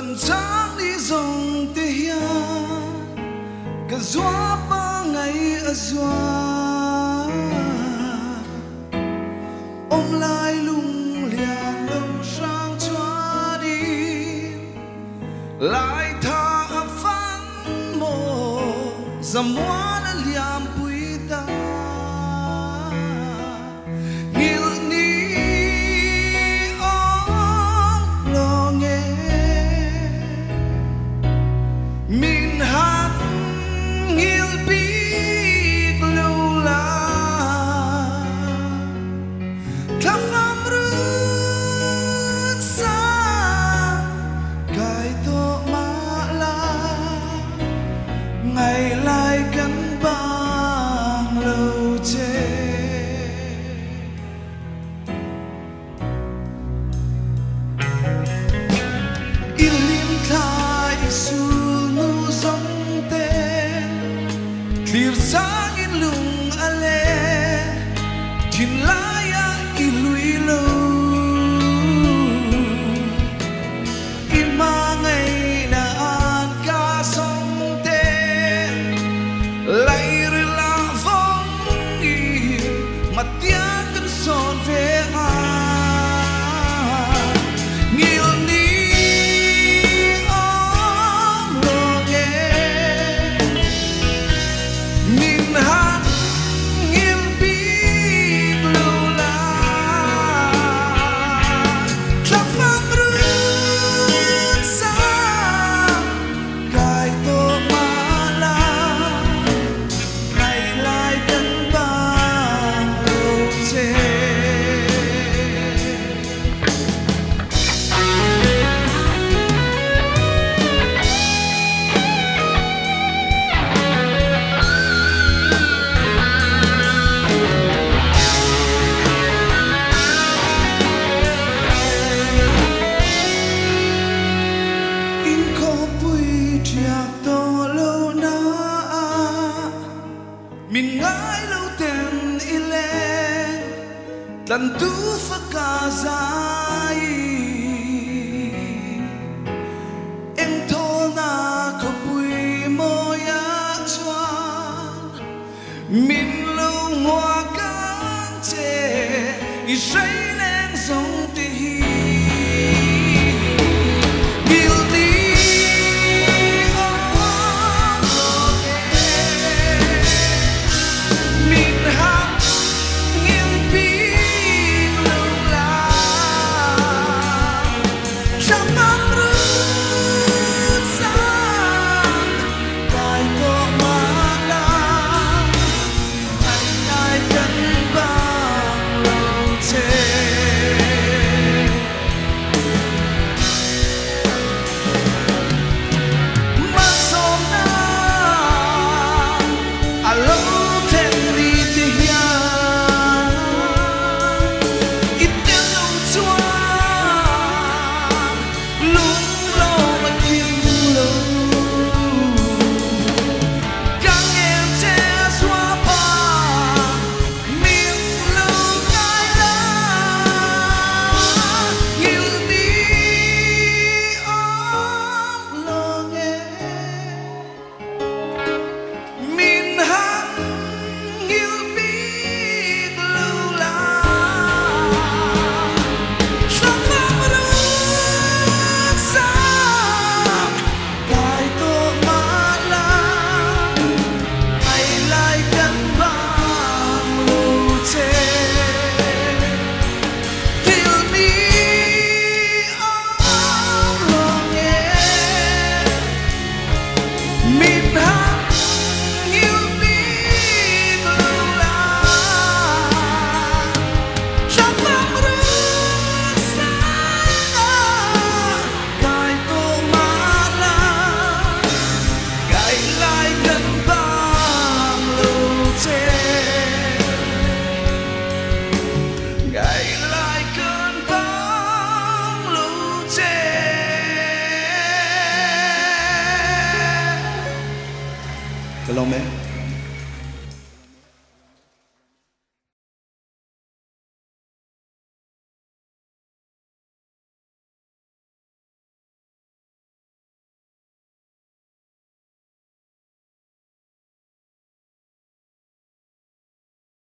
phần sáng đi dòng tê hia cả gió ba ngày ở gió ôm lại lung liền lâu sang cho đi lại tha phán mồ dầm hoa đã liam bụi ta nghiêng ní ôm lo nghe min hát nghiêng biết lâu là thắp phàm rước xa cài tổ mã la ngày lại gắn bằng lâu chê in lim thay sul nu dòng tê clear sang in lung ale tin laya ilui lo ima ngày na an ca song tê lại re la vong i mặt tia cơn son về min ngai lâu tên ile lần tu phật ca dài em thô na có bùi moya choan min lâu hoa cán chê i say lên sông tê hi Cái lông mẹ